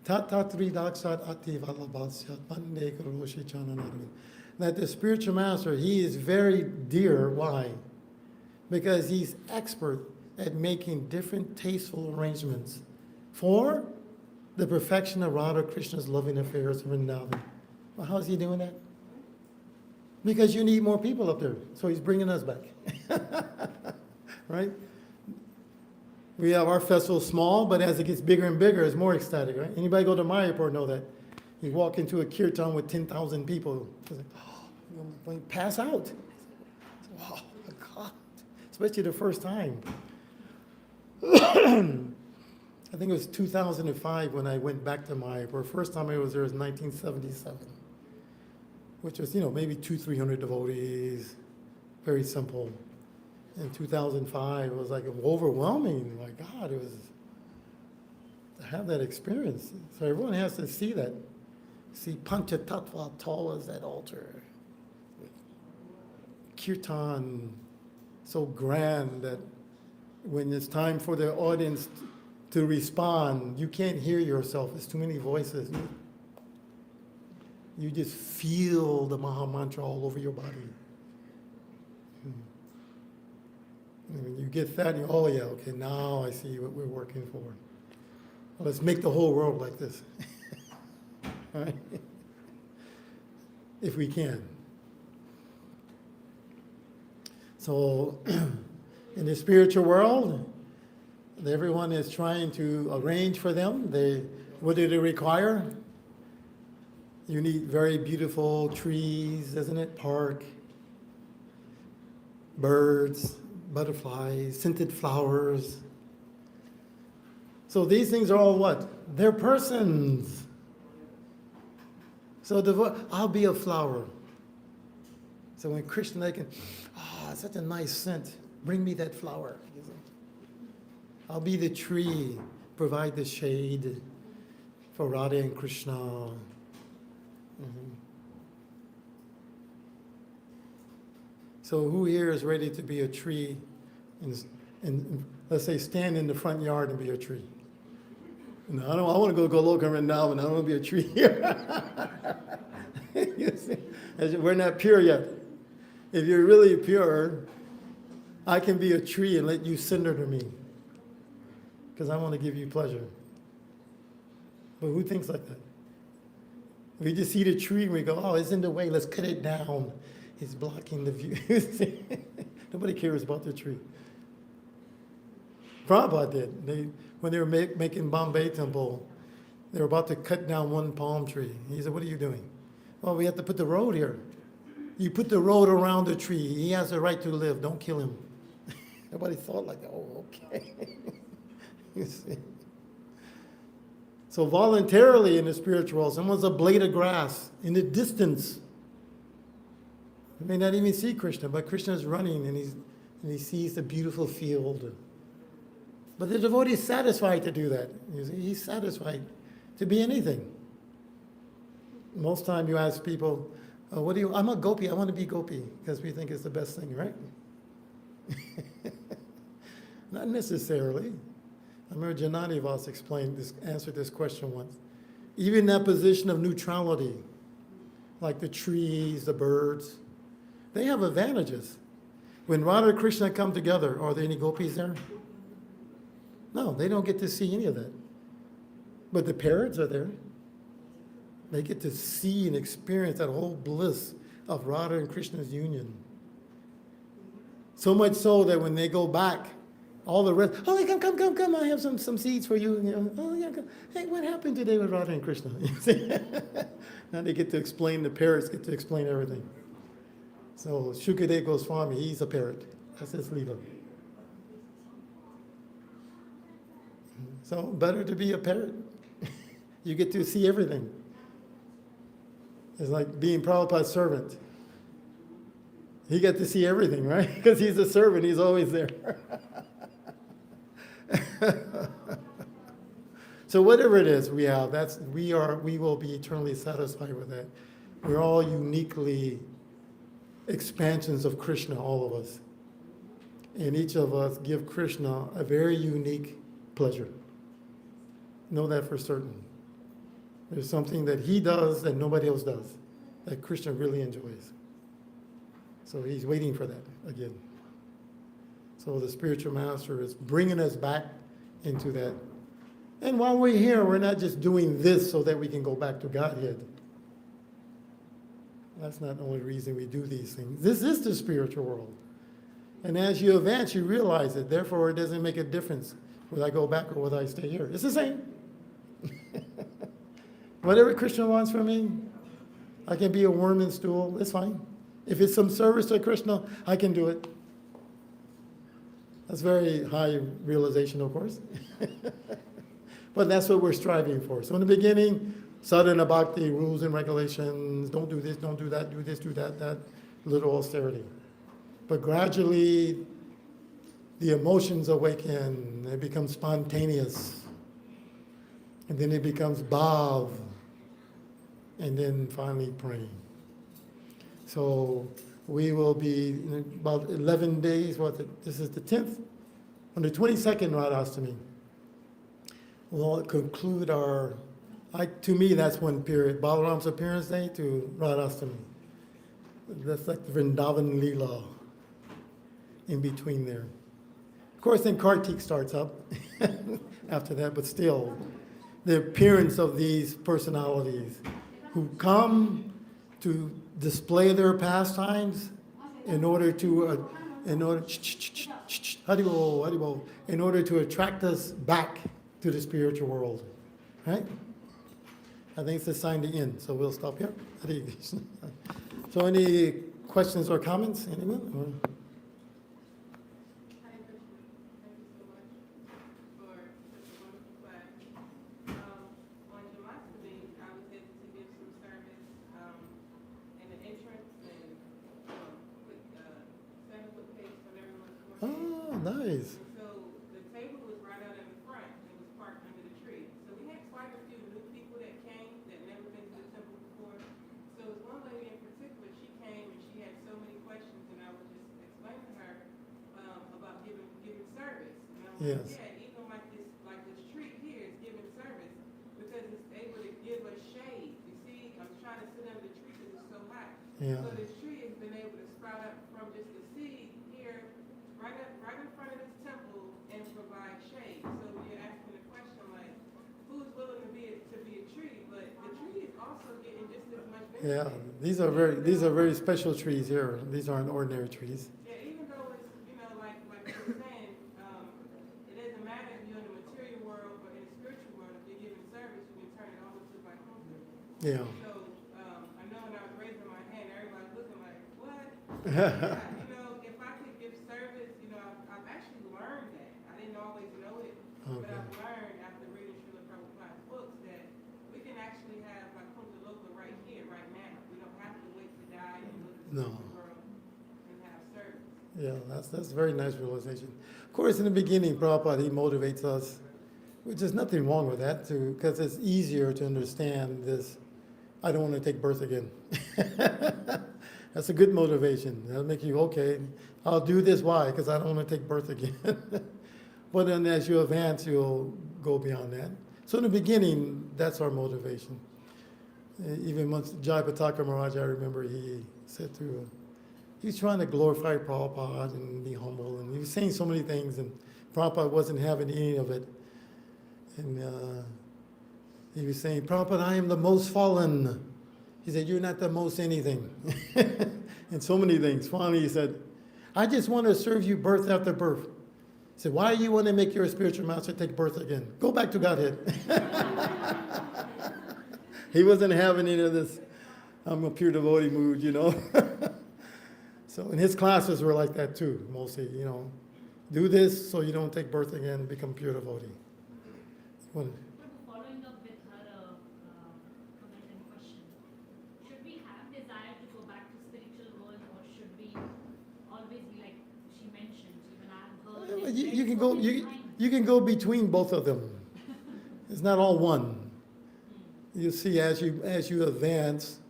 Tatatri Dakshat Ati Valabasyat, Pande Karoshi Chananarvi. That the spiritual master, he is very dear. Why? Because he's expert at making different tasteful arrangements for the perfection of Radha Krishna's loving affairs in Vrindavan. Well, how is he doing that? Because you need more people up there, so he's bringing us back. Right? We have our festival small, but as it gets bigger and bigger, it's more ecstatic, right? Anybody go to Mayapur know that. You walk into a kirtan with 10,000 people, it's like, oh, you're going to pass out. Oh my God, especially the first time. I think it was 2005 when I went back to Mayapur. First time I was there was 1977, which was, you know, maybe 200-300 devotees, very simple. In 2005, it was like overwhelming. My God, it was to have that experience. So everyone has to see that. See Panchatattva tall as that altar. Kirtan, so grand that when it's time for the audience to respond, you can't hear yourself. There's too many voices. You just feel the Maha Mantra all over your body. And when you get that, you, oh yeah, okay, now I see what we're working for. Well, let's make the whole world like this. Right? If we can. So, in the spiritual world, everyone is trying to arrange for them. What do they require? You need very beautiful trees, isn't it? Park, birds, butterflies, scented flowers. So these things are all what? They're persons. So I'll be a flower. So when Krishna can, such a nice scent. Bring me that flower. I'll be the tree, provide the shade for Radha and Krishna. Mm-hmm. So who here is ready to be a tree and let's say stand in the front yard and be a tree? No, I don't. I want to go Goloka Vrindavan. I don't want to be a tree here. You see? We're not pure yet. If you're really pure, I can be a tree and let you cinder to me, because I want to give you pleasure. But who thinks like that? We just see the tree and we go, oh, it's in the way, let's cut it down. It's blocking the view. Nobody cares about the tree. Prabhupada did. When they were making Bombay Temple, they were about to cut down one palm tree. He said, what are you doing? Well, we have to put the road here. You put the road around the tree. He has the right to live. Don't kill him. Nobody thought like that. Oh, okay. You see? So voluntarily in the spiritual world, someone's a blade of grass in the distance. You may not even see Krishna, but Krishna is running and he sees the beautiful field. But the devotee is satisfied to do that. You see, he's satisfied to be anything. Most time you ask people, what do you, I'm a gopi, I want to be gopi, because we think it's the best thing, right? Not necessarily. I remember Janani Vas answered this question once. Even in that position of neutrality, like the trees, the birds, they have advantages. When Radha and Krishna come together, are there any gopis there? No, they don't get to see any of that. But the parrots are there. They get to see and experience that whole bliss of Radha and Krishna's union. So much so that when they go back, all the rest, oh, come, I have some seeds for you. Oh, yeah, come. Hey, what happened today with Radha and Krishna? You see? Now they get to explain, the parrots get to explain everything. So Shukadeva Goswami, he's a parrot. That's his leader. So better to be a parrot. You get to see everything. It's like being Prabhupada's servant. He got to see everything, right? Because he's a servant, he's always there. So whatever it is we have, we will be eternally satisfied with that. We're all uniquely expansions of Krishna, all of us. And each of us give Krishna a very unique pleasure. Know that for certain. There's something that he does that nobody else does, that Krishna really enjoys. So he's waiting for that again. So the spiritual master is bringing us back into that. And while we're here, we're not just doing this so that we can go back to Godhead. That's not the only reason we do these things. This is the spiritual world. And as you advance, you realize it. Therefore, it doesn't make a difference whether I go back or whether I stay here. It's the same. Whatever Krishna wants from me, I can be a worm in stool. It's fine. If it's some service to Krishna, I can do it. That's very high realization, of course. But that's what we're striving for. So in the beginning, sadhana bhakti, rules and regulations, don't do this, don't do that, do this, do that, little austerity. But gradually, the emotions awaken, it becomes spontaneous. And then it becomes bhav, and then finally praying. So we will be in about 11 days, this is the 10th, on the 22nd Radhastami. We'll conclude to me that's one period, Balaram's appearance day to Radhastami. That's like the Vrindavan Leela in between there. Of course, then Kartik starts up after that, but still, the appearance of these personalities who come to display their pastimes in order to attract us back to the spiritual world, right? I think it's the sign to end, so we'll stop here. So any questions or comments, anyone? Or? Nice. So the table was right out in the front. It was parked under the tree. So we had quite a few new people that came that never been to the temple before. So it was one lady in particular. She came and she had so many questions, and I was just explaining to her about giving service. And I was yes. like, yeah, even like this tree here is giving service. Yeah. So this tree has been able to sprout up from just a seed here, right in front of this temple, and provide shade. So you're asking the question like, who's willing to be a tree? But the tree is also getting just as much Yeah, benefit. these are very special trees here. These aren't ordinary trees. Yeah, even though it's, like you were saying, it doesn't matter if you're in the material world or in the spiritual world. If you're giving service, you can turn it over to my comfort. Yeah. So I know when I was raising my hand, everybody's looking like, what? Yeah. If I could give service, I've actually learned that. I didn't always know it, but Okay. I've learned after reading Srila Prabhupada's books that we can actually have like Kunta Loka right here, right now. We don't have to wait to die and go to the No. spiritual world and have service. Yeah, that's a very nice realization. Of course, in the beginning, Prabhupada, he motivates us, which is nothing wrong with that, too, because it's easier to understand this, I don't want to take birth again. That's a good motivation. That'll make you, okay, I'll do this, why? Because I don't want to take birth again. But then as you advance, you'll go beyond that. So in the beginning, that's our motivation. Even once Jayapataka Maharaj, I remember he said to, he was trying to glorify Prabhupada and be humble, and he was saying so many things, and Prabhupada wasn't having any of it. And he was saying, Prabhupada, I am the most fallen. He said, you're not the most anything. And so many things. Finally, he said, I just want to serve you birth after birth. He said, why do you want to make your spiritual master take birth again? Go back to Godhead. He wasn't having any of this, I'm a pure devotee mood, So, and his classes were like that too, mostly, do this so you don't take birth again and become pure devotee. What- Following up with her comment and question, should we have desire to go back to spiritual world, or should we always be like she mentioned? Even I have heard You can go. You can go between both of them. It's not all one. You see, as you advance,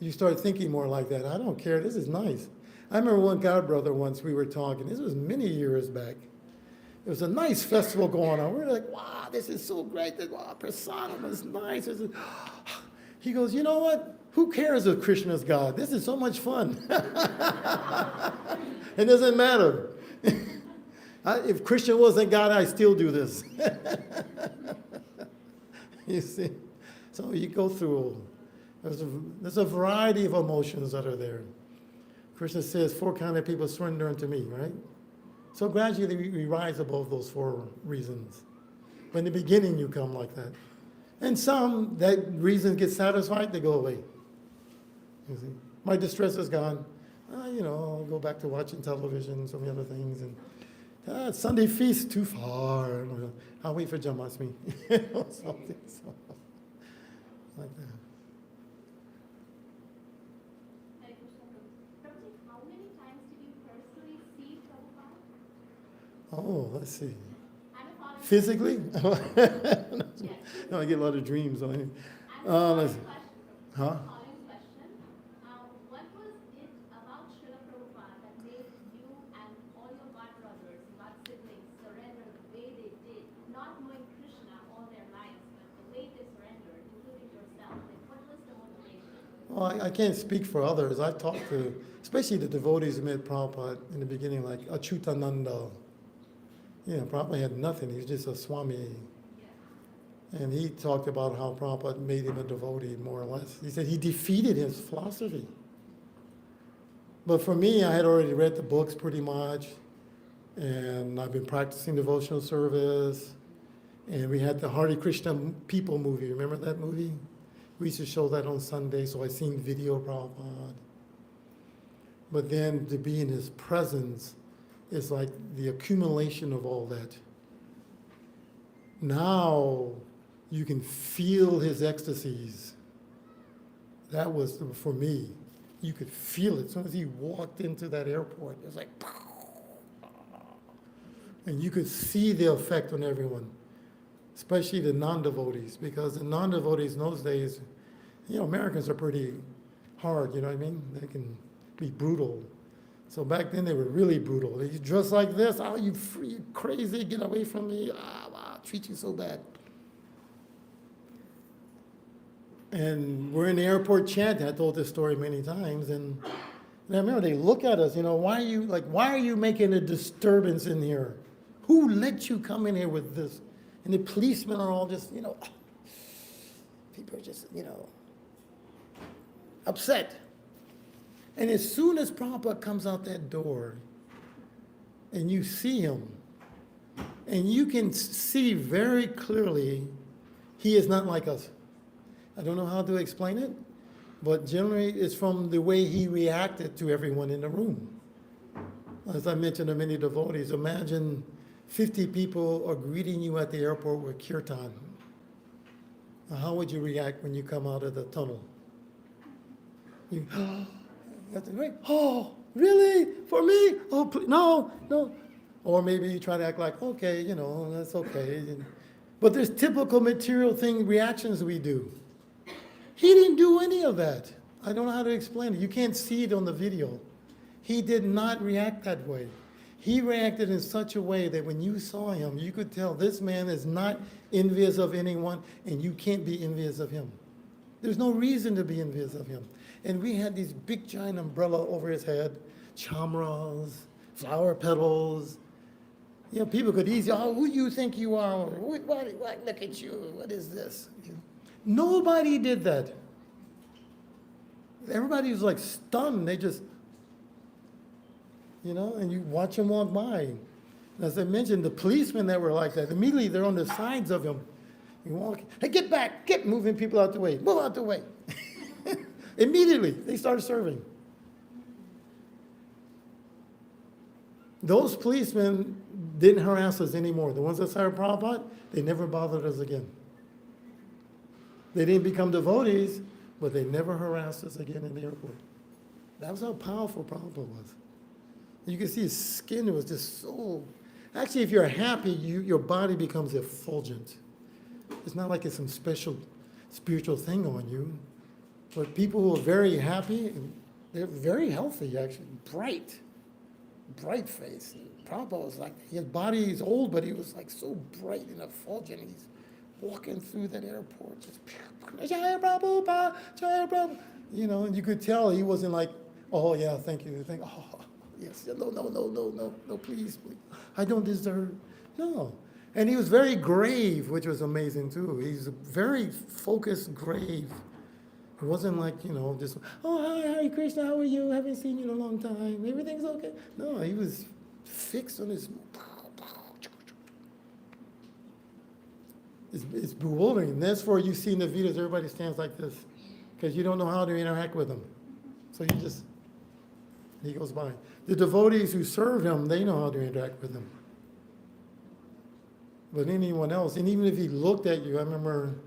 you start thinking more like that. I don't care. This is nice. I remember one God brother once we were talking. This was many years back. It was a nice festival going on. We were like, wow, this is so great. Wow, prasadam is nice. He goes, you know what? Who cares if Krishna is God? This is so much fun. It doesn't matter. If Krishna wasn't God, I still do this. You see? So you go through. There's a variety of emotions that are there. Krishna says, 4 kind of people surrender unto me, right? So gradually we rise above those 4 reasons. But in the beginning you come like that. And some, that reason gets satisfied, they go away. You see? My distress is gone. I'll go back to watching television, some other things. And Sunday feast, too far. I'll wait for Jamasmi. Something so, like that. How many times did you personally see Prabhupada? Oh, let's see. And a following Physically? Yes. No, I get a lot of dreams. And a Let's following see. question. Huh? Following question. What was it about Srila Prabhupada that made you and all your God brothers, God siblings, surrender the way they did, not knowing Krishna all their lives, but the way they surrendered, including yourself? Like, what was the motivation? Well, I can't speak for others. I've talked to, especially the devotees who met Prabhupada in the beginning, like Achutananda. Prabhupada had nothing. He was just a Swami. And he talked about how Prabhupada made him a devotee, more or less. He said he defeated his philosophy. But for me, I had already read the books pretty much. And I've been practicing devotional service. And we had the Hare Krishna People movie. Remember that movie? We used to show that on Sunday, so I seen video of Prabhupada. But then to be in his presence is like the accumulation of all that. Now you can feel his ecstasies. That was, for me, you could feel it. As soon as he walked into that airport, it was like, and you could see the effect on everyone, especially the non-devotees, because the non-devotees in those days, Americans are pretty hard, you know what I mean? They can be brutal. So back then they were really brutal. They dress like this, oh, you crazy, get away from me, treat you so bad. And we're in the airport chanting. I told this story many times. And I remember they look at us, why are you making a disturbance in here? Who let you come in here with this? And the policemen are all just, people are just, upset. And as soon as Prabhupada comes out that door and you see him, and you can see very clearly he is not like us. I don't know how to explain it, but generally it's from the way he reacted to everyone in the room. As I mentioned to many devotees, imagine 50 people are greeting you at the airport with kirtan. How would you react when you come out of the tunnel? You have to wait. Oh, really? For me? Oh, no. Or maybe you try to act like, okay, that's okay. But there's typical material thing reactions we do. He didn't do any of that. I don't know how to explain it. You can't see it on the video. He did not react that way. He reacted in such a way that when you saw him, you could tell this man is not envious of anyone, and you can't be envious of him. There's no reason to be envious of him. And we had these big giant umbrella over his head, chamras, flower petals. People could easily, who do you think you are? What, look at you, what is this? Nobody did that. Everybody was like stunned. They just, and you watch them walk by. As I mentioned, the policemen that were like that, immediately they're on the sides of him. You walk, hey, get back, get moving people out the way, move out the way. Immediately, they started serving. Those policemen didn't harass us anymore. The ones that started Prabhupada, they never bothered us again. They didn't become devotees, but they never harassed us again in the airport. That was how powerful Prabhupada was. You can see his skin was just so... Actually, if you're happy, your body becomes effulgent. It's not like it's some special spiritual thing on you. But people who are very happy, they're very healthy, actually, bright face. Prabhupada was like, his body is old, but he was like so bright and effulgent. He's walking through that airport, just, Jaya Prabhupada, Jaya Prabhupada. And you could tell he wasn't like, oh yeah, thank you, oh yes, no, please, I don't deserve, no. And he was very grave, which was amazing too. He's very focused, grave. It wasn't like, just, oh, hi, Hare Krishna, how are you? Haven't seen you in a long time. Everything's okay. No, he was fixed on his... It's bewildering. And that's why you see in the videos, everybody stands like this, because you don't know how to interact with him. So he goes by. The devotees who serve him, they know how to interact with him. But anyone else, and even if he looked at you, I remember...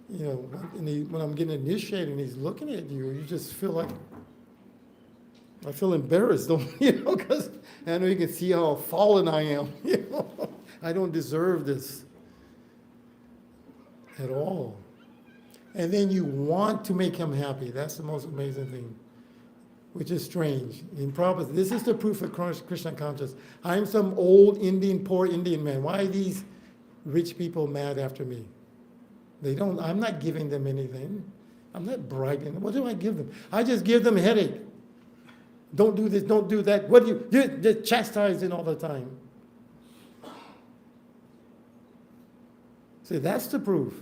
when I'm getting initiated and he's looking at you, you just feel like, I feel embarrassed, because I know you can see how fallen I am. I don't deserve this at all. And then you want to make him happy. That's the most amazing thing, which is strange. In Prabhupada, this is the proof of Krishna consciousness. I'm some old poor Indian man. Why are these rich people mad after me? I'm not giving them anything. I'm not bribing them. What do I give them? I just give them a headache. Don't do this, don't do that. What do you're chastising all the time. See, that's the proof.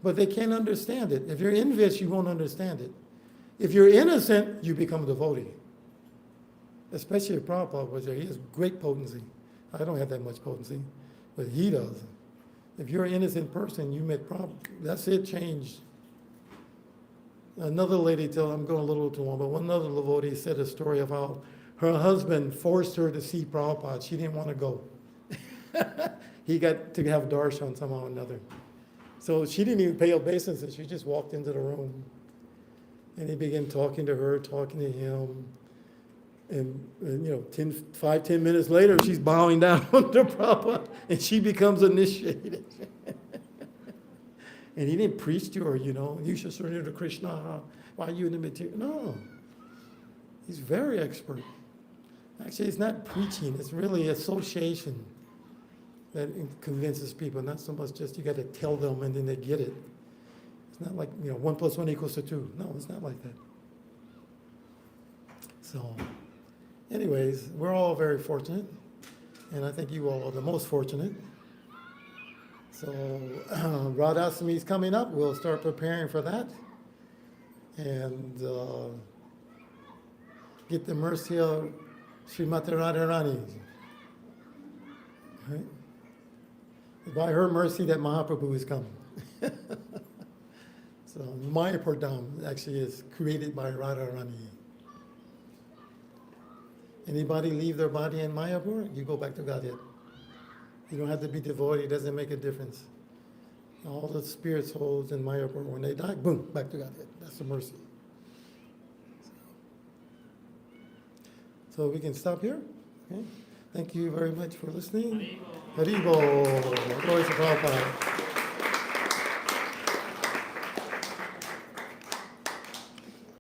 But they can't understand it. If you're envious, you won't understand it. If you're innocent, you become a devotee. Especially if Prabhupada was there. He has great potency. I don't have that much potency, but he does. If you're an innocent person, you met Prabhupada. That's it, changed. Another lady I'm going a little too long, but one other devotee said a story of how her husband forced her to see Prabhupada. She didn't want to go. He got to have darshan somehow or another. So she didn't even pay obeisance. She just walked into the room. And he began talking to her, talking to him. And 10 minutes later, she's bowing down to Prabhupada, and she becomes initiated. And he didn't preach to her, you should surrender to Krishna. Why are you in the material? No. He's very expert. Actually, it's not preaching. It's really association that convinces people, not so much just you got to tell them and then they get it. It's not like, 1 + 1 = 2. No, it's not like that. So, anyways, we're all very fortunate, and I think you all are the most fortunate. So, Radharani is coming up. We'll start preparing for that, and get the mercy of Srimati Radharani. Right? By her mercy that Mahaprabhu is coming. So Mayapur Dham actually is created by Radharani. Anybody leave their body in Mayapur, you go back to Godhead. You don't have to be devoid, it doesn't make a difference. All the spirit souls in Mayapur, when they die, boom, back to Godhead. That's the mercy. So we can stop here. Okay. Thank you very much for listening. Haribo. Glory to Prabhupada.